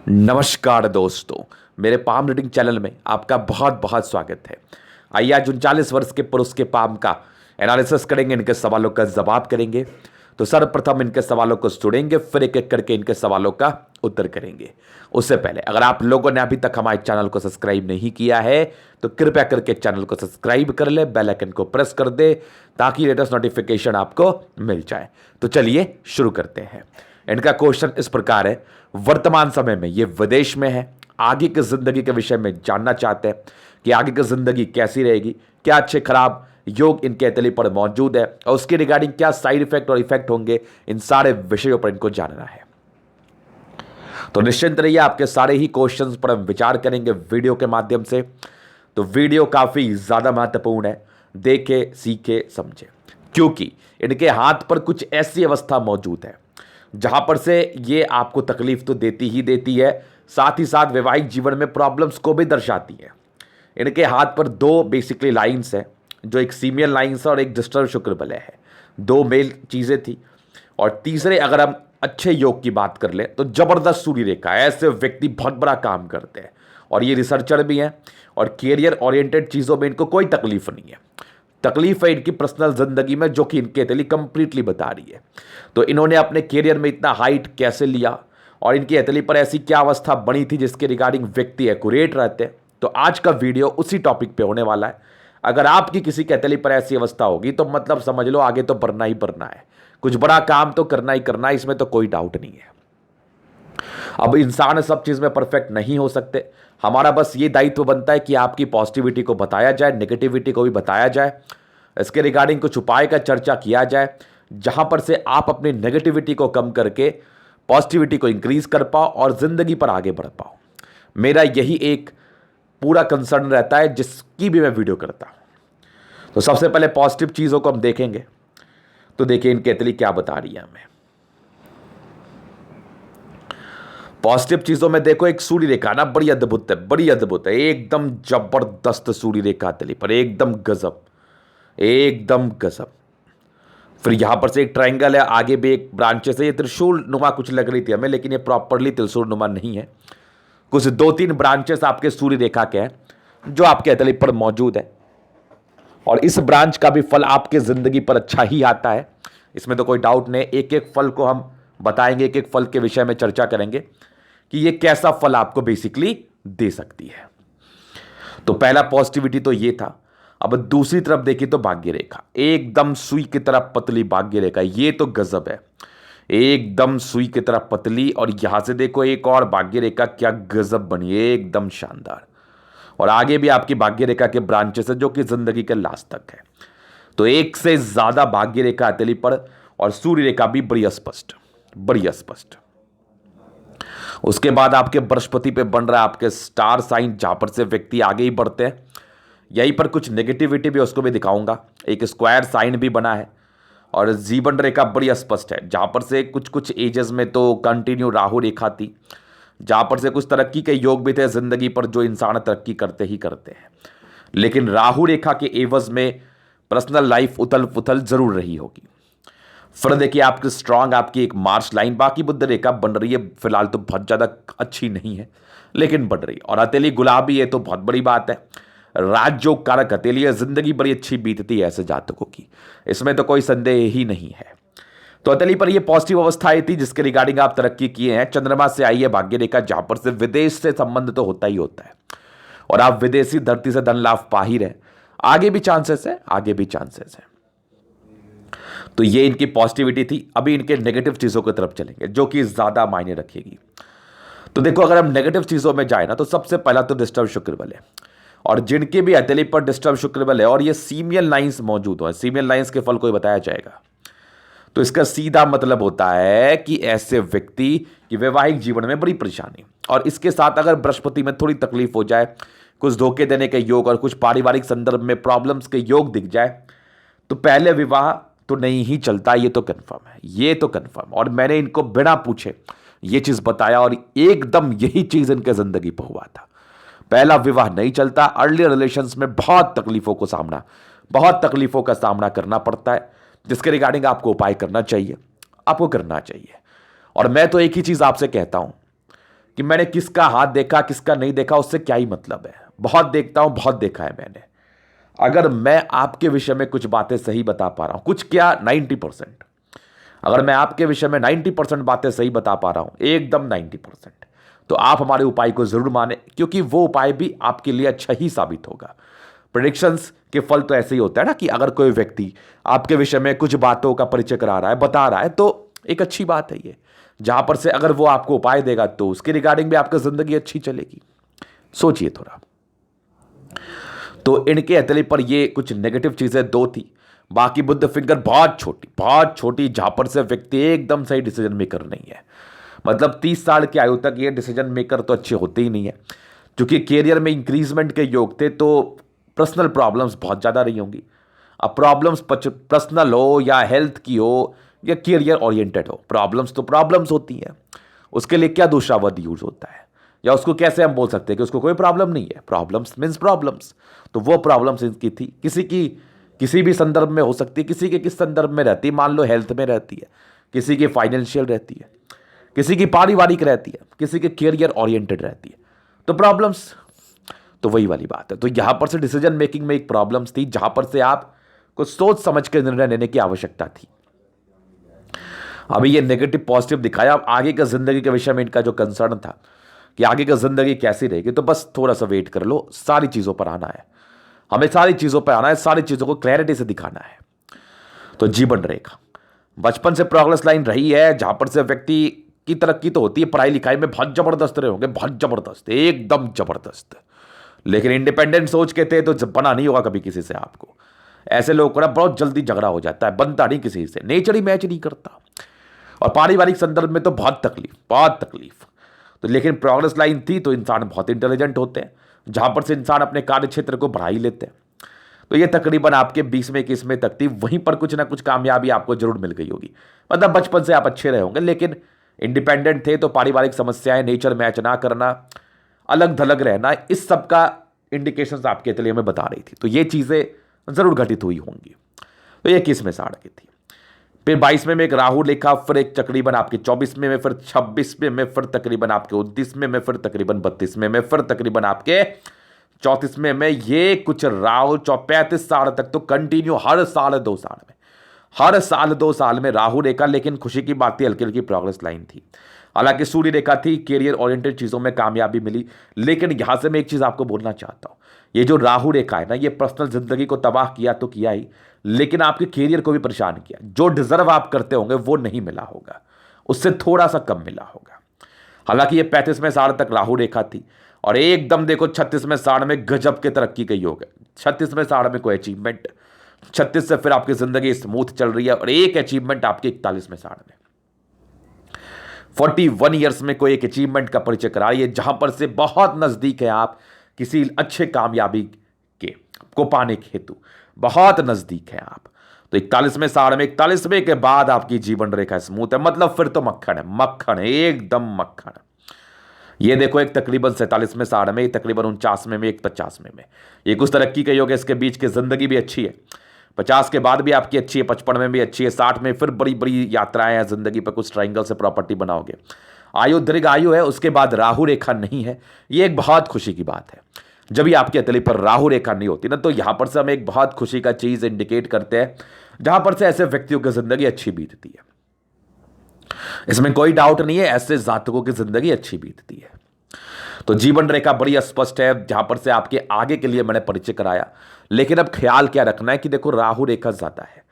नमस्कार दोस्तों, मेरे पाम रीडिंग चैनल में आपका बहुत बहुत स्वागत है। आइए आज 39 वर्ष के पुरुष के पाम का एनालिसिस करेंगे, इनके सवालों का जवाब करेंगे। तो सर्वप्रथम इनके सवालों को सुनेंगे, फिर एक एक करके इनके सवालों का उत्तर करेंगे। उससे पहले अगर आप लोगों ने अभी तक हमारे चैनल को सब्सक्राइब नहीं किया है तो कृपया करके चैनल को सब्सक्राइब कर ले, बेल आइकन को प्रेस कर दे ताकि लेटेस्ट नोटिफिकेशन आपको मिल जाए। तो चलिए शुरू करते हैं। इनका क्वेश्चन इस प्रकार है, वर्तमान समय में ये विदेश में है, आगे की जिंदगी के विषय में जानना चाहते हैं कि आगे की जिंदगी कैसी रहेगी, क्या अच्छे खराब योग इनके हथेली पर मौजूद है और उसके रिगार्डिंग क्या साइड इफेक्ट और इफेक्ट होंगे, इन सारे विषयों पर इनको जानना है। तो निश्चिंत रहिए, आपके सारे ही क्वेश्चंस पर हम विचार करेंगे वीडियो के माध्यम से। तो वीडियो काफी ज्यादा महत्वपूर्ण है, देखे सीखे समझे, क्योंकि इनके हाथ पर कुछ ऐसी अवस्था मौजूद है जहां पर से ये आपको तकलीफ तो देती ही देती है, साथ ही साथ वैवाहिक जीवन में प्रॉब्लम्स को भी दर्शाती है। इनके हाथ पर दो बेसिकली लाइंस है, जो एक सीमियल लाइंस है और एक डिस्टर्ब शुक्र बलय है। दो मेल चीजें थी और तीसरे अगर हम अच्छे योग की बात कर ले तो जबरदस्त सूर्य रेखा है। ऐसे व्यक्ति बहुत बड़ा काम करते हैं और ये रिसर्चर भी हैं और कैरियर ओरिएंटेड चीजों में इनको कोई तकलीफ नहीं है। तकलीफ है इनकी पर्सनल जिंदगी में, जो कि इनके हथेली कंप्लीटली बता रही है। तो इन्होंने अपने कैरियर में इतना हाइट कैसे लिया और इनकी हथेली पर ऐसी क्या अवस्था बनी थी जिसके रिगार्डिंग व्यक्ति एक्यूरेट रहते हैं। तो आज का वीडियो उसी टॉपिक पे होने वाला है। अगर आपकी किसी की हथेली पर ऐसी अवस्था होगी तो मतलब समझ लो आगे तो बढ़ना ही बढ़ना है, कुछ बड़ा काम तो करना ही करना है, इसमें तो कोई डाउट नहीं है। अब इंसान सब चीज में परफेक्ट नहीं हो सकते, हमारा बस ये दायित्व बनता है कि आपकी पॉजिटिविटी को बताया जाए, नेगेटिविटी को भी बताया जाए, इसके रिगार्डिंग कुछ उपाय का चर्चा किया जाए जहां पर से आप अपनी नेगेटिविटी को कम करके पॉजिटिविटी को इंक्रीज कर पाओ और जिंदगी पर आगे बढ़ पाओ। मेरा यही एक पूरा कंसर्न रहता है जिसकी भी मैं वीडियो करता हूं। तो सबसे पहले पॉजिटिव चीजों को हम देखेंगे। तो देखिए इनकी तितली क्या बता रही है हमें। पॉजिटिव चीजों में देखो, एक सूर्य रेखा ना बड़ी अद्भुत है, बड़ी अद्भुत है, एकदम जबरदस्त सूर्य रेखा तितली पर, एकदम गजब, एकदम गजब। फिर यहां पर से एक ट्रायंगल है, आगे भी एक ब्रांचेस है। ये त्रिशूल नुमा कुछ लग रही थी हमें, लेकिन ये प्रॉपरली त्रिशूल नुमा नहीं है। कुछ दो तीन ब्रांचेस आपके सूर्य रेखा के हैं जो आपके हथेली पर मौजूद है और इस ब्रांच का भी फल आपके जिंदगी पर अच्छा ही आता है, इसमें तो कोई डाउट नहीं। एक एक फल को हम बताएंगे, एक एक फल के विषय में चर्चा करेंगे कि ये कैसा फल आपको बेसिकली दे सकती है। तो पहला पॉजिटिविटी तो ये था। अब दूसरी तरफ देखिए तो भाग्य रेखा, एकदम सुई की तरफ पतली भाग्य रेखा, ये तो गजब है, एकदम सुई की तरफ पतली। और यहां से देखो एक और भाग्य रेखा, क्या गजब बनी है, एकदम शानदार। और आगे भी आपकी भाग्य रेखा के ब्रांचेस है जो कि जिंदगी के लास्ट तक है। तो एक से ज्यादा भाग्य रेखा हथेली पर और सूर्य रेखा भी बड़ी स्पष्ट, बड़ी स्पष्ट। उसके बाद आपके बृहस्पति पे बन रहा है आपके स्टार साइन, जहां पर से व्यक्ति आगे ही बढ़ते हैं। यहीं पर कुछ नेगेटिविटी भी उसको भी दिखाऊंगा। एक स्क्वायर साइन भी बना है और जीवन रेखा बड़ी स्पष्ट है, जहां पर से कुछ कुछ एजेस में तो कंटिन्यू राहु रेखा थी, जहां पर से कुछ तरक्की के योग भी थे जिंदगी पर, जो इंसान तरक्की करते ही करते हैं। लेकिन राहु रेखा के एवज में पर्सनल लाइफ उथल पुथल जरूर रही होगी। फिर देखिए आपकी स्ट्रांग आपकी एक मार्च लाइन, बाकी बुध रेखा बन रही है, फिलहाल तो बहुत ज्यादा अच्छी नहीं है लेकिन बढ़ रही। और हथेली गुलाबी है तो बहुत बड़ी बात है, राजयोग कारक हथेली है, जिंदगी बड़ी अच्छी बीतती है ऐसे जातकों की, इसमें तो कोई संदेह ही नहीं है। तो हथेली पर ये पॉजिटिव अवस्था आई थी जिसके रिगार्डिंग आप तरक्की किए हैं। चंद्रमा से आई है भाग्य रेखा, जहां पर से विदेश से संबंध तो होता ही होता है और आप विदेशी धरती से धन लाभ पा ही रहे, आगे भी चांसेस है, आगे भी चांसेस है। तो ये इनकी पॉजिटिविटी थी। अभी इनके नेगेटिव चीजों की तरफ चलेंगे जो कि ज्यादा मायने रखेगी। तो देखो अगर हम नेगेटिव चीजों में जाए ना तो सबसे पहला तो डिस्टर्ब शुक्र बल है, और जिनके भी हथेली पर डिस्टर्ब शुक्र बल है और ये सीमियल लाइंस मौजूद हो, सीमियल लाइंस के फल को बताया जाएगा। तो इसका सीधा मतलब होता है कि ऐसे व्यक्ति की वैवाहिक जीवन में बड़ी परेशानी, और इसके साथ अगर बृहस्पति में थोड़ी तकलीफ हो जाए, कुछ धोखे देने के योग और कुछ पारिवारिक संदर्भ में प्रॉब्लम्स के योग दिख जाए, तो पहले विवाह तो नहीं ही चलता, ये तो कंफर्म है, ये तो कंफर्म। और मैंने इनको बिना पूछे ये चीज बताया और एकदम यही चीज इनके जिंदगी पर हुआ था। पहला विवाह नहीं चलता, अर्ली रिलेशंस में बहुत तकलीफों का सामना करना पड़ता है, जिसके रिगार्डिंग आपको उपाय करना चाहिए, आपको करना चाहिए। और मैं तो एक ही चीज आपसे कहता हूं कि मैंने किसका हाथ देखा किसका नहीं देखा, उससे क्या ही मतलब है। बहुत देखता हूं, बहुत देखा है मैंने। अगर मैं आपके विषय में कुछ बातें सही बता पा रहा हूं, कुछ क्या 90%, अगर मैं आपके विषय में 90% बातें सही बता पा रहा हूं, एकदम 90%, तो आप हमारे उपाय को जरूर माने, क्योंकि वो उपाय भी आपके लिए अच्छा ही साबित होगा। प्रेडिक्शंस के फल तो ऐसे ही होता है ना, कि अगर कोई व्यक्ति आपके विषय में कुछ बातों का परिचय करा रहा है, बता रहा है, तो एक अच्छी बात है ये, जहां पर से अगर वो आपको उपाय देगा तो उसके रिगार्डिंग भी आपकी जिंदगी अच्छी चलेगी। सोचिए थोड़ा। तो इनके हथेली पर ये कुछ नेगेटिव चीजें दो थी। बाकी बुद्ध फिंगर बहुत छोटी, जहां पर से व्यक्ति एकदम सही डिसीजन मेकर नहीं है। मतलब 30 साल की आयु तक ये डिसीजन मेकर तो अच्छे होते ही नहीं है, क्योंकि कैरियर में इंक्रीजमेंट के योग थे, तो पर्सनल प्रॉब्लम्स बहुत ज़्यादा रही होंगी। अब प्रॉब्लम्स पर्सनल हो या हेल्थ की हो या कैरियर ओरिएंटेड हो, प्रॉब्लम्स तो प्रॉब्लम्स होती हैं। उसके लिए क्या दूसरा वर्ड यूज होता है, या उसको कैसे हम बोल सकते हैं कि उसको कोई प्रॉब्लम नहीं है। Problems means problems. तो वो प्रॉब्लम्स इनकी थी, किसी की किसी भी संदर्भ में हो सकती है। किसी के किस संदर्भ में रहती है, मान लो हेल्थ में रहती है, किसी की फाइनेंशियल रहती है, किसी की पारिवारिक रहती है, किसी के कैरियर ओरिएंटेड रहती है। तो प्रॉब्लम्स तो वही वाली बात है। तो यहां पर से डिसीजन मेकिंग में एक प्रॉब्लम्स थी, जहां पर से आप कुछ सोच समझ के निर्णय लेने की आवश्यकता थी। अभी ये नेगेटिव पॉजिटिव दिखाया। अब आगे का जिंदगी के विषय में इनका जो कंसर्न था कि आगे का जिंदगी कैसी रहेगी, तो बस थोड़ा सा वेट कर लो। सारी चीजों पर आना है, हमें सारी चीजों पर आना है, सारी चीजों को क्लैरिटी से दिखाना है। तो जीवन रेखा बचपन से प्रोग्रेस लाइन रही है, जहां पर से व्यक्ति की तरक्की तो होती है, पढ़ाई लिखाई में बहुत जबरदस्त रहे होंगे, बहुत जबरदस्त, एकदम जबरदस्त। लेकिन इंडिपेंडेंट सोच के थे तो बना नहीं होगा कभी किसी से। आपको ऐसे लोगों को ना बहुत जल्दी झगड़ा हो जाता है, बनता नहीं किसी से, नेचर ही मैच नहीं करता। और पारिवारिक संदर्भ में तो बहुत तकलीफ। तो लेकिन प्रोग्रेस लाइन थी, तो इंसान बहुत इंटेलिजेंट होते हैं, जहां पर से इंसान अपने कार्य क्षेत्र को बढ़ा ही लेते हैं। तो ये तकरीबन आपके 20वें 21वें तक थी। वहीं पर कुछ ना कुछ कामयाबी आपको जरूर मिल गई होगी। मतलब बचपन से आप अच्छे रहे होंगे, लेकिन इंडिपेंडेंट थे, तो पारिवारिक समस्याएं, नेचर मैच ना करना, अलग थलग रहना, इस सब का इंडिकेशंस आपके लिए में बता रही थी। तो ये चीजें जरूर घटित हुई होंगी। तो ये 21वें साढ़ की थी। फिर 22वें में एक राहु रेखा, फिर एक तकरीबन आपके 24वें में, फिर 26वें में, फिर तकरीबन आपके 29वें में, फिर तकरीबन 32वें में, फिर तकरीबन आपके 34वें में। ये कुछ राहु 35 साल तक तो कंटिन्यू हर साल 2 साल में राहु रेखा। लेकिन खुशी की बात थी, हल्की हल्की प्रोग्रेस लाइन थी। हालांकि सूर्य रेखा थी, कैरियर ओरिएंटेड चीजों में कामयाबी मिली। लेकिन यहां से मैं एक चीज आपको बोलना चाहता हूं, ये जो राहु रेखा है ना, ये पर्सनल जिंदगी को तबाह किया तो किया ही, लेकिन आपके कैरियर को भी परेशान किया। जो डिजर्व आप करते होंगे वो नहीं मिला होगा, उससे थोड़ा सा कम मिला होगा। हालांकि ये 35वें साल तक राहु रेखा थी, और एकदम देखो 36वें साल में गजब के तरक्की गई हो गए। 36वें साल में कोई अचीवमेंट, 36 से फिर आपकी जिंदगी स्मूथ चल रही है, और एक अचीवमेंट आपके 41वें साल में, 41 ईयर्स में कोई एक अचीवमेंट का परिचय करा रही है, जहां पर से बहुत नजदीक है आप किसी अच्छे कामयाबी के को पाने के हेतु, बहुत नजदीक है आप। तो 41वें साल में, 41वें के बाद आपकी जीवन रेखा स्मूथ है। मतलब फिर तो मक्खन है, एकदम मक्खन। ये देखो, एक तकरीबन 47वें साल में, एक तकरीबन 49वें में, एक 50वें में, ये कुछ तरक्की के योग है। इसके बीच की जिंदगी भी अच्छी है। 50 के बाद भी आपकी अच्छी है, 55 में भी अच्छी है, 60 में फिर बड़ी बड़ी यात्राएं हैं जिंदगी पर, कुछ ट्रायंगल से प्रॉपर्टी बनाओगे। आयु दीर्घ आयु है। उसके बाद राहु रेखा नहीं है, ये एक बहुत खुशी की बात है। जब भी आपकी हथेली पर राहु रेखा नहीं होती ना, तो यहां पर से हम एक बहुत खुशी का चीज इंडिकेट करते हैं, जहां पर से ऐसे व्यक्तियों की जिंदगी अच्छी बीतती है। इसमें कोई डाउट नहीं है, ऐसे जातकों की जिंदगी अच्छी बीतती है। तो जीवन रेखा बड़ी स्पष्ट है, जहां पर से आपके आगे के लिए मैंने परिचय कराया। लेकिन अब ख्याल क्या रखना है कि देखो, राहु रेखा ज्यादा है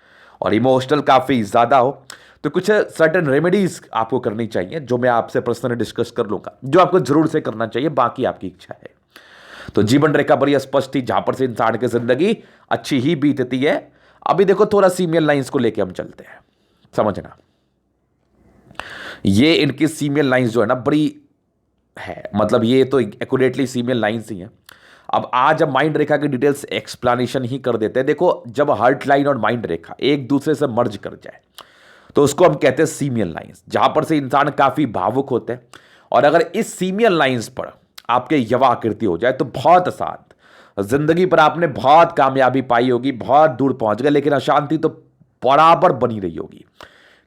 और इमोशनल काफी ज्यादा हो, तो कुछ सर्टेन रेमेडीज आपको करनी चाहिए, जो मैं आपसे पर्सनली डिस्कस कर लूंगा, जो आपको जरूर से करना चाहिए, बाकी आपकी इच्छा है। तो जीवन रेखा बड़ी स्पष्ट थी, जहां पर से इंसान की जिंदगी अच्छी ही बीतती है। अभी देखो, थोड़ा सीमियल लाइंस को लेके हम चलते हैं, समझना। ये इनकी सीमियल लाइंस जो है ना, बड़ी है, मतलब ये तो एक्यूरेटली सीमियल लाइंस ही हैं। अब आज हम माइंड रेखा की डिटेल्स एक्सप्लेनेशन ही कर देते हैं। देखो, जब हार्ट लाइन और माइंड रेखा एक दूसरे से मर्ज कर जाए, तो उसको हम कहते हैं सीमियल लाइंस, जहां पर से इंसान काफी भावुक होते हैं। और अगर इस सीमियल लाइंस पर आपके यवा आकृति हो जाए, तो बहुत आसान, जिंदगी पर आपने बहुत कामयाबी पाई होगी, बहुत दूर पहुंच गए, लेकिन अशांति तो बराबर बनी रही होगी।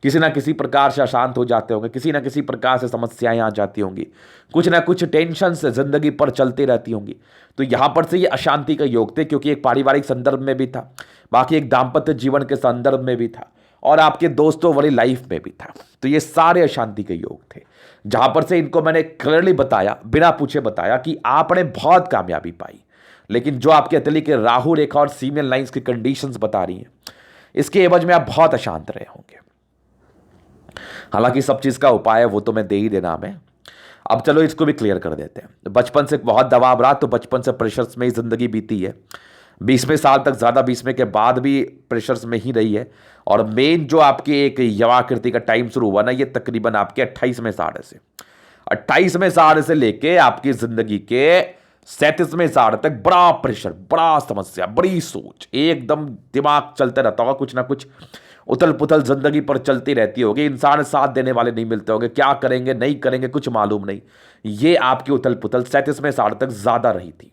किसी ना किसी प्रकार से अशांत हो जाते होंगे, किसी ना किसी प्रकार से समस्याएं आ जाती होंगी, कुछ ना कुछ टेंशन से जिंदगी पर चलती रहती होंगी। तो यहां पर से ये अशांति का योग थे, क्योंकि एक पारिवारिक संदर्भ में भी था, बाकी एक दाम्पत्य जीवन के संदर्भ में भी था, और आपके दोस्तों वाली लाइफ में भी था। तो ये सारे अशांति के योग थे, जहां पर से इनको मैंने क्लियरली बताया, बिना पूछे बताया कि आपने बहुत कामयाबी पाई। लेकिन जो आपके अतली के राहु रेखा और सीमियन लाइंस की कंडीशंस बता रही हैं, इसके एवज में आप बहुत अशांत रहे होंगे। हालांकि सब चीज का उपाय है, वो तो मैं दे ही देना हमें। अब चलो इसको भी क्लियर कर देते हैं। बचपन से बहुत दबाव रहा, तो बचपन से प्रेशर्स में ही जिंदगी बीती है। 20वें साल तक ज्यादा, 20वें के बाद भी प्रेशर्स में ही रही है। और मेन जो आपकी एक यवाकृति का टाइम शुरू हुआ ना, ये तकरीबन आपके 28वें साल से, 28वें साल से लेके आपकी जिंदगी के 37वें साल तक बड़ा प्रेशर, बड़ा समस्या, बड़ी सोच, एकदम दिमाग चलते रहता होगा, कुछ ना कुछ उथल पुथल जिंदगी पर चलती रहती होगी। इंसान साथ देने वाले नहीं मिलते होंगे, क्या करेंगे नहीं करेंगे कुछ मालूम नहीं। ये आपकी उथल पुथल 37वें साल तक ज्यादा रही थी।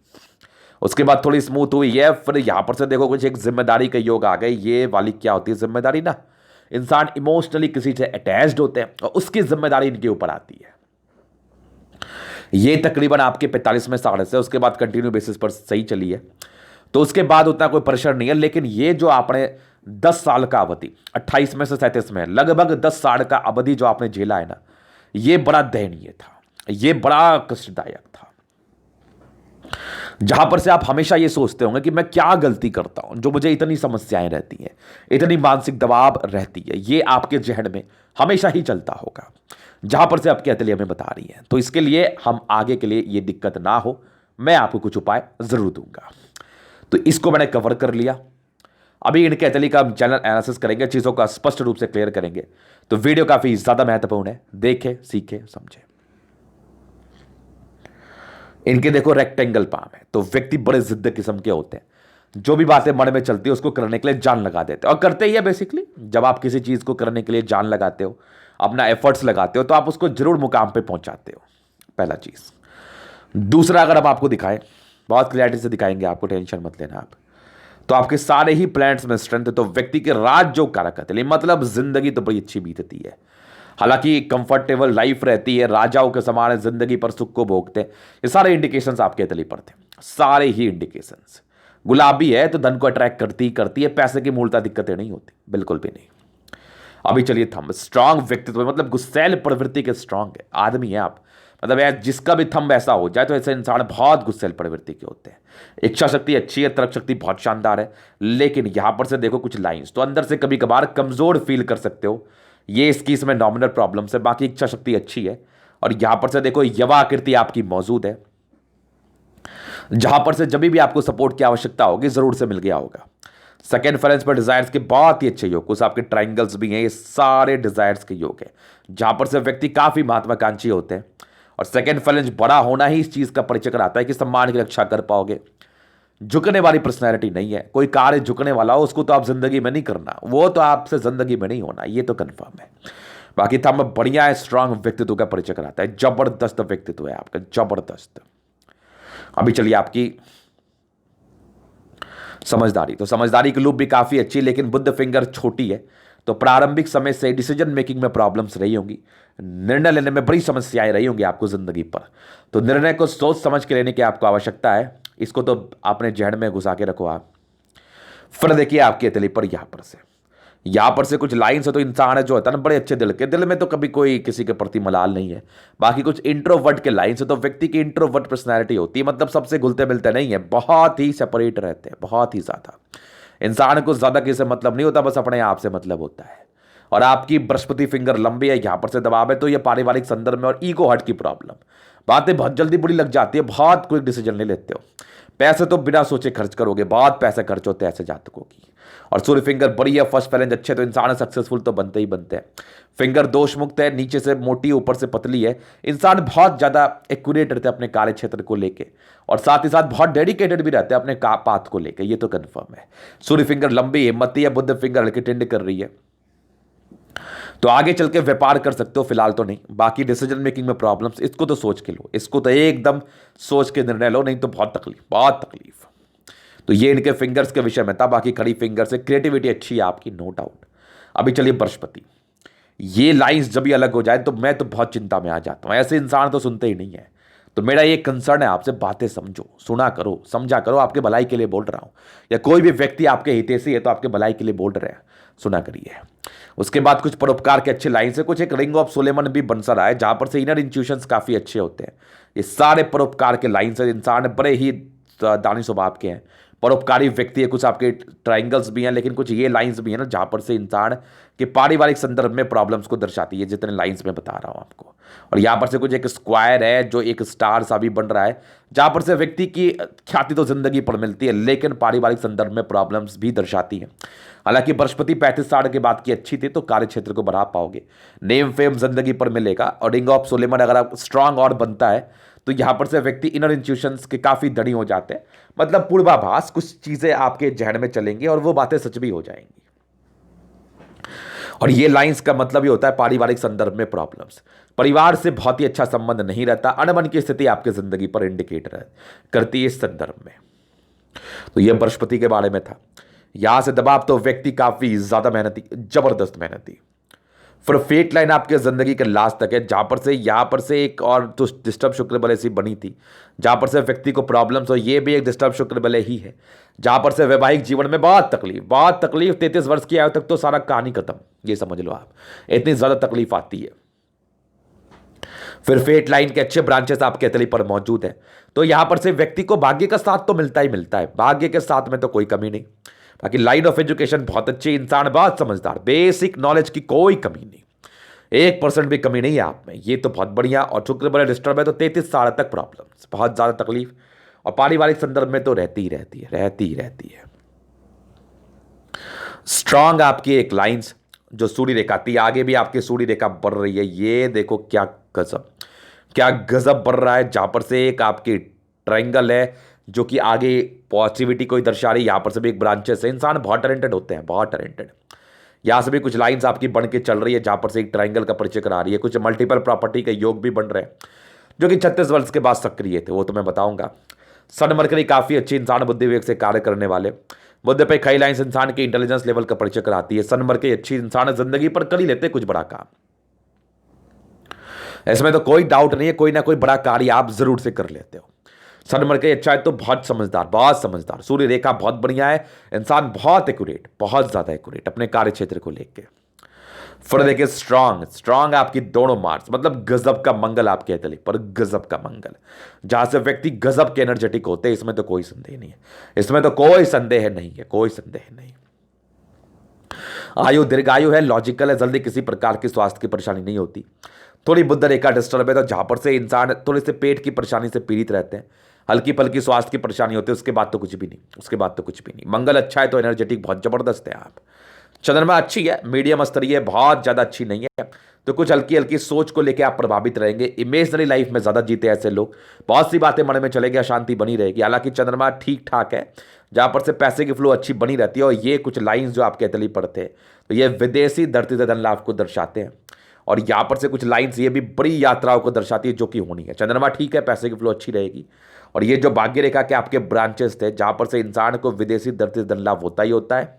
उसके बाद थोड़ी स्मूथ हुई है। फिर यहां पर से देखो कुछ एक जिम्मेदारी का योग आ गए। ये वाली क्या होती है जिम्मेदारी ना, इंसान इमोशनली किसी से अटैच्ड होते हैं और उसकी जिम्मेदारी इनके ऊपर आती है। ये तकरीबन आपके 45वें साल से, उसके बाद कंटिन्यू बेसिस पर सही चली है, तो उसके बाद उतना कोई प्रेशर नहीं है। लेकिन ये जो आपने 10 साल का अवधि, 28 में से 37 में, लगभग 10 साल का अवधि जो आपने झेला है ना, ये बड़ा दयनीय था, ये बड़ा कष्टदायक था। जहां पर से आप हमेशा ये सोचते होंगे कि मैं क्या गलती करता हूं जो मुझे इतनी समस्याएं रहती हैं, इतनी मानसिक दबाव रहती है। ये आपके जहन में हमेशा ही चलता होगा, जहां पर से आपकी अतली हमें बता रही है। तो इसके लिए हम आगे के लिए ये दिक्कत ना हो, मैं आपको कुछ उपाय जरूर दूंगा। तो इसको मैंने कवर कर लिया। अभी इनके अतली का हम चैनल एनालिसिस करेंगे, चीजों का स्पष्ट रूप से क्लियर करेंगे। तो वीडियो काफी ज्यादा महत्वपूर्ण है, देखें, सीखें, समझें। इनके देखो रेक्टेंगल पाम है, तो व्यक्ति बड़े जिद्द किस्म के होते हैं। जो भी बातें मन में चलती है उसको करने के लिए जान लगा देते हैं, और करते ही है बेसिकली। जब आप किसी चीज को करने के लिए जान लगाते हो, अपना एफर्ट्स लगाते हो, तो आप उसको जरूर मुकाम पे पहुंचाते हो, पहला चीज। दूसरा, अगर हम आपको दिखाएं, बहुत क्लैरिटी से दिखाएंगे आपको, टेंशन मत लेना आप। तो आपके सारे ही प्लैनेट्स में स्ट्रेंथ है, तो व्यक्ति के राजयोग कारक है, मतलब जिंदगी तो बड़ी अच्छी बीतती है। हालांकि कंफर्टेबल लाइफ रहती है, राजाओं के समान जिंदगी पर सुख को भोगते हैं। ये सारे इंडिकेशंस आपके अतली पर थे, सारे ही इंडिकेशंस। गुलाबी है तो धन को अट्रैक्ट करती है, पैसे की मूलता दिक्कतें नहीं होती, बिल्कुल भी नहीं। अभी चलिए थंब, स्ट्रांग व्यक्तित्व, मतलब गुस्सैल प्रवृत्ति के स्ट्रांग है आदमी है आप। मतलब यार जिसका भी थंब ऐसा हो जाए तो ऐसे इंसान बहुत गुस्सैल प्रवृत्ति के होते हैं। इच्छा शक्ति अच्छी है, तर्क शक्ति बहुत शानदार है। लेकिन यहां पर से देखो कुछ लाइंस तो अंदर से कभी कभार कमजोर फील कर सकते हो, ये इसकी इसमें नॉमिनल प्रॉब्लम है। बाकी इच्छा शक्ति अच्छी है। और यहां पर से देखो यवाकृति आपकी मौजूद है, जहां पर से जब भी आपको सपोर्ट की आवश्यकता होगी जरूर से मिल गया होगा। सेकेंड फ्रेंस पर डिजायर्स के बहुत ही अच्छे योग, कुछ आपके ट्राइंगल्स भी हैं, ये सारे डिजायर्स के योग है, जहां पर से व्यक्ति काफी महत्वाकांक्षी होते हैं। और सेकेंड फ्रेंस बड़ा होना ही इस चीज का परिचय कराता है कि सम्मान की रक्षा कर पाओगे। झुकने वाली पर्सनैलिटी नहीं है, कोई कार्य झुकने वाला हो उसको तो आप जिंदगी में नहीं करना, वो तो आपसे जिंदगी में नहीं होना, ये तो कंफर्म है। बाकी थंब बढ़िया है, स्ट्रांग व्यक्तित्व का परिचय कराता है, जबरदस्त व्यक्तित्व है आपका, जबरदस्त। अभी चलिए आपकी समझदारी, तो समझदारी की लूप भी काफी अच्छी, लेकिन बुद्ध फिंगर छोटी है, तो प्रारंभिक समय से डिसीजन मेकिंग में प्रॉब्लम्स रही होंगी, निर्णय लेने में बड़ी समस्याएं रही होंगी आपको जिंदगी पर। तो निर्णय को सोच समझ के लेने की आपको आवश्यकता है, इसको तो आपने जहन में घुसा के रखो आप। फिर देखिए आपकी अतली पर यहां पर से कुछ लाइन्स है, तो इंसान है जो होता है ना बड़े अच्छे दिल के, दिल में तो कभी कोई किसी के प्रति मलाल नहीं है। बाकी कुछ इंट्रोवर्ट के लाइन्स है, तो व्यक्ति की इंट्रोवर्ट पर्सनैलिटी होती है, मतलब सबसे घुलते मिलते नहीं है, बहुत ही सेपरेट रहते हैं, बहुत ही ज्यादा। इंसान को ज्यादा किसी से मतलब नहीं होता, बस अपने आप से मतलब होता है। और आपकी बृहस्पति फिंगर लंबी है, यहां पर से दबाव है, तो ये पारिवारिक संदर्भ में और ईगो हर्ट की प्रॉब्लम, बातें बहुत जल्दी बुरी लग जाती है, बहुत क्विक डिसीजन ले लेते हो। पैसे तो बिना सोचे खर्च करोगे, बहुत पैसे खर्च होते हैं ऐसे जातकों की। और सूर्य फिंगर बड़ी है, फर्स्ट फैलेंज अच्छे, तो इंसान सक्सेसफुल तो बनते ही बनते हैं। फिंगर दोष मुक्त है, नीचे से मोटी ऊपर से पतली है, इंसान बहुत ज्यादा एक्यूरेट रहते हैं अपने कार्य क्षेत्र को लेके, और साथ ही साथ बहुत डेडिकेटेड भी रहते हैं अपने पाथ को लेके, ये तो कंफर्म है। सूर्य फिंगर लंबी हिम्मती है, बुद्ध फिंगर हल्की टेंड कर रही है, तो आगे चल के व्यापार कर सकते हो, फिलहाल तो नहीं। बाकी डिसीजन मेकिंग में प्रॉब्लम्स, इसको तो सोच के लो, इसको तो एकदम सोच के निर्णय लो, नहीं तो बहुत तकलीफ। तो ये इनके फिंगर्स के विषय में था। बाकी खड़ी फिंगर से क्रिएटिविटी अच्छी है आपकी, नो डाउट। अभी चलिए बृहस्पति, ये लाइंस जब भी अलग हो जाए तो मैं तो बहुत चिंता में आ जाता हूँ। ऐसे इंसान तो सुनते ही नहीं है। तो मेरा ये कंसर्न है आपसे, बातें समझो, सुना करो, समझा करो, आपके भलाई के लिए बोल रहा हूँ। या कोई भी व्यक्ति आपके हितैषी है तो आपके भलाई के लिए बोल रहे हैं, सुना करिए। उसके बाद कुछ परोपकार के अच्छे लाइन से कुछ एक रिंग ऑफ सोलेमन भी बन सा रहा है, जहां पर से इनर इंट्यूशंस काफी अच्छे होते हैं। ये सारे परोपकार के लाइन से इंसान बड़े ही दानी स्वभाव के हैं, परोपकारी व्यक्ति है। कुछ आपके ट्राइंगल्स भी हैं, लेकिन कुछ ये लाइंस भी हैं ना जहां पर से इंसान के पारिवारिक संदर्भ में प्रॉब्लम्स को दर्शाती है, जितने लाइंस में बता रहा हूं आपको। और यहां पर से कुछ एक स्क्वायर है जो एक स्टार सा भी बन रहा है, जहां पर से व्यक्ति की ख्याति तो जिंदगी पर मिलती है, लेकिन पारिवारिक संदर्भ में प्रॉब्लम्स भी दर्शाती है। हालांकि बृहस्पति 35 साल के बाद की अच्छी थी, तो कार्य क्षेत्र को बढ़ा पाओगे, नेम फेम जिंदगी पर मिलेगा। और रिंग ऑफ सोलेमन अगर आप स्ट्रांग और बनता है तो यहां पर से व्यक्ति इनर इंट्यूशंस के काफी धनी हो जाते हैं। मतलब पूर्वाभास, कुछ चीजें आपके जहन में चलेंगी और वो बातें सच भी हो जाएंगी। और ये लाइंस का मतलब ही होता है पारिवारिक संदर्भ में प्रॉब्लम्स, परिवार से बहुत ही अच्छा संबंध नहीं रहता, अनबन की स्थिति आपके जिंदगी पर इंडिकेट करती है इस संदर्भ में। तो ये बृहस्पति के बारे में था। यहां से दबाव तो व्यक्ति काफी ज्यादा मेहनती, जबरदस्त मेहनती। फिर फेट लाइन आपके जिंदगी के लास्ट तक है, जहां पर से यहां पर से एक और तो डिस्टर्ब शुक्र बल ऐसी बनी थी, जहां पर से व्यक्ति को प्रॉब्लम्स, और ये भी एक डिस्टर्ब शुक्र बल ही है, जहां पर से वैवाहिक जीवन में बहुत तकलीफ 33 वर्ष की आयु तक तो सारा कहानी खत्म, ये समझ लो आप, इतनी ज्यादा तकलीफ आती है। फिर फेट लाइन के अच्छे ब्रांचेस आपके हथेली पर मौजूद है, तो यहां पर से व्यक्ति को भाग्य का साथ तो मिलता ही मिलता है, भाग्य के साथ में तो कोई कमी नहीं। बाकी लाइन ऑफ एजुकेशन बहुत अच्छी, इंसान बहुत समझदार, बेसिक नॉलेज की कोई कमी नहीं, 1% भी कमी नहीं है आप में, ये तो बहुत बढ़िया। और शुक्र बड़े डिस्टर्ब है तो 33 साल तक प्रॉब्लम्स, बहुत ज्यादा तकलीफ, और पारिवारिक संदर्भ में तो रहती ही रहती है। स्ट्रांग आपकी एक लाइंस जो सूर्य रेखा थी, आगे भी आपकी सूर्य रेखा बढ़ रही है। ये देखो क्या गजब बढ़ रहा है, जहां पर से एक आपकी ट्रायंगल है जो कि आगे पॉजिटिविटी को ही दर्शा रही है। यहां पर से भी एक ब्रांचेस है, इंसान बहुत टैलेंटेड होते हैं, बहुत टैलेंटेड। यहां से भी कुछ लाइंस आपकी बन के चल रही है, जहां पर से एक ट्रायंगल का परिचय करा रही है। कुछ मल्टीपल प्रॉपर्टी के योग भी बन रहे हैं, जो कि 36 वर्ष के बाद सक्रिय थे, वो तो मैं बताऊंगा। सन मरकरी काफी अच्छी, इंसान बुद्धि विवेक से कार्य करने वाले। बुद्ध पे कई लाइंस इंसान के इंटेलिजेंस लेवल का परिचय कराती है। सन मरकरी अच्छी, इंसान जिंदगी पर कर ही लेते कुछ बड़ा काम, इसमें तो कोई डाउट नहीं है, कोई ना कोई बड़ा कार्य आप जरूर से कर लेते हो। सनमर के अच्छा है तो बहुत समझदार, सूर्य रेखा बहुत बढ़िया है, इंसान बहुत एक्यूरेट, बहुत ज्यादा एक्यूरेट अपने कार्य क्षेत्र को लेकर। फिर देखिए स्ट्रांग आपकी दोनों मार्क्स, मतलब गजब का मंगल आपके हथेली पर, गजब का मंगल, जहां से व्यक्ति गजब के एनर्जेटिक होते हैं, इसमें तो कोई संदेह नहीं है, कोई संदेह नहीं। आयु दीर्घायु है, लॉजिकल है, जल्दी किसी प्रकार की स्वास्थ्य की परेशानी नहीं होती। थोड़ी बुध रेखा डिस्टर्ब है, तो जहां पर से इंसान थोड़े से पेट की परेशानी से पीड़ित रहते हैं, हल्की पल्की स्वास्थ्य की परेशानी होती है, उसके बाद तो कुछ भी नहीं। मंगल अच्छा है तो एनर्जेटिक बहुत जबरदस्त है आप। चंद्रमा अच्छी है, मीडियम स्तरीय, बहुत ज्यादा अच्छी नहीं है, तो कुछ हल्की हल्की सोच को लेकर आप प्रभावित रहेंगे। इमेजनरी लाइफ में ज्यादा जीते ऐसे लोग, बहुत सी बातें मन में चलेगी, अशांति बनी रहेगी। हालांकि चंद्रमा ठीक ठाक है, जहां पर से पैसे की फ्लो अच्छी बनी रहती है। और ये कुछ लाइंस जो आपके तली पड़ते हैं, तो ये विदेशी धरती से धन लाभ को दर्शाते हैं। और यहां पर से कुछ लाइंस ये भी बड़ी यात्राओं को दर्शाती है, जो कि होनी है। चंद्रमा ठीक है, पैसे की फ्लो अच्छी रहेगी। और ये जो भाग्य रेखा के आपके ब्रांचेस थे, जहां पर से इंसान को विदेशी धरती से धन लाभ होता ही होता है,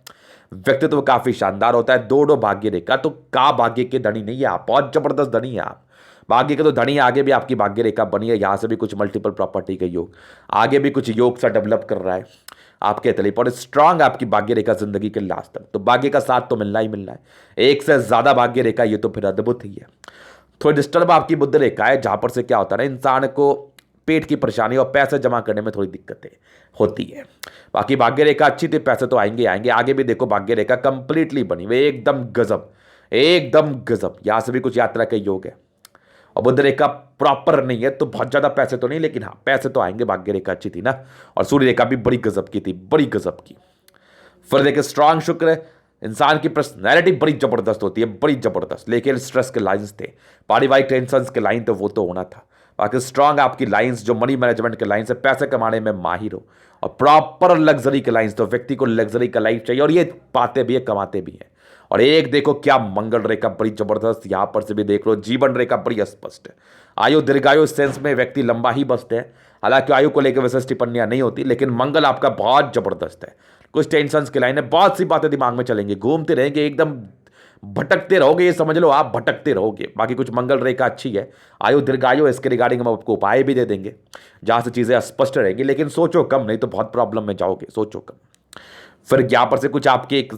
व्यक्तित्व काफी शानदार होता है। दो भाग्य रेखा तो का भाग्य के धनी नहीं है आप, बहुत जबरदस्त धनी है आप, भाग्य के तो धनी। आगे भी आपकी भाग्य रेखा बनी है, यहां से भी कुछ मल्टीपल प्रॉपर्टी का योग, आगे भी कुछ योग सा डेवलप कर रहा है आपके तले पर। स्ट्रांग आपकी भाग्य रेखा जिंदगी के लास्ट तक, तो भाग्य का साथ तो मिलना ही मिलना है। एक से ज्यादा भाग्य रेखा, ये तो फिर अद्भुत ही है। थोड़ी डिस्टर्ब आपकी बुद्ध रेखा है, जहां पर से क्या होता है ना, इंसान को पेट की परेशानी और पैसे जमा करने में थोड़ी दिक्कतें होती है। बाकी भाग्य रेखा अच्छी थी, पैसे तो आएंगे। आगे भी देखो भाग्य रेखा कंप्लीटली बनी हुई, एकदम गजब। यहां से भी कुछ यात्रा का योग है। और बुध रेखा प्रॉपर नहीं है तो बहुत ज्यादा पैसे तो नहीं, लेकिन हाँ पैसे तो आएंगे। भाग्य रेखा अच्छी थी ना, और सूर्य रेखा भी बड़ी गजब की थी, बड़ी गजब की। फिर देखिए स्ट्रांग शुक्र, इंसान की पर्सनैलिटी बड़ी जबरदस्त होती है, बड़ी जबरदस्त। लेकिन स्ट्रेस के लाइंस थे, पारिवारिक टेंशन के लाइन थे, वो तो होना था। बाकी स्ट्रांग आपकी लाइंस जो मनी मैनेजमेंट के लाइन से, पैसे कमाने में माहिर हो, और प्रॉपर लग्जरी के लाइंस, तो व्यक्ति को लग्जरी का लाइफ चाहिए, और ये पाते भी है, कमाते भी हैं। और एक देखो क्या मंगल रेखा बड़ी जबरदस्त, यहां पर से भी देख लो जीवन रेखा बड़ी स्पष्ट है। आयु दीर्घायु सेंस में व्यक्ति लंबा ही बसते हैं, हालांकि आयु को लेकर विशेष टिप्पणियां नहीं होती, लेकिन मंगल आपका बहुत जबरदस्त है। कुछ टेंशन की लाइन है, बहुत सी बातें दिमाग में चलेंगी, घूमते रहेंगे, एकदम भटकते रहोगे, ये समझ लो आप भटकते रहोगे। बाकी कुछ मंगल रेखा अच्छी है, आयु दीर्घायु, इसके रिगार्डिंग हम आपको उपाय भी दे देंगे जहां से चीजें स्पष्ट रहेंगी, लेकिन सोचो कम, नहीं तो बहुत प्रॉब्लम में जाओगे, सोचो कम। फिर यहां पर से कुछ आपके एक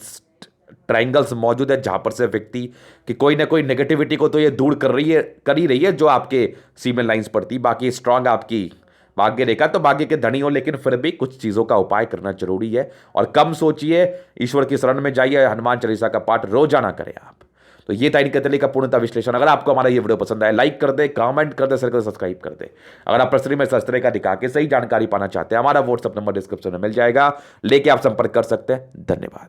ट्राइंगल्स मौजूद है जहां पर से व्यक्ति कि कोई ना कोई नेगेटिविटी को तो ये दूर कर ही रही है जो आपके सीमेन लाइंस पड़ती। बाकी स्ट्रांग आपकी भाग्य रेखा, तो भाग्य के धनी हो, लेकिन फिर भी कुछ चीजों का उपाय करना जरूरी है और कम सोचिए, ईश्वर की शरण में जाइए, हनुमान चालीसा का पाठ रोजाना करें आप। तो ये था इनके तले का पूर्णतः विश्लेषण। अगर आपको हमारा ये वीडियो पसंद आए, लाइक कर दे, कमेंट कर दे, शेयर कर दे, सब्सक्राइब कर दे। अगर आप प्रश्न में शस्त्र का दिखा के सही जानकारी पाना चाहते हैं, हमारा व्हाट्सएप नंबर डिस्क्रिप्शन में मिल जाएगा, लेके आप संपर्क कर सकते हैं। धन्यवाद।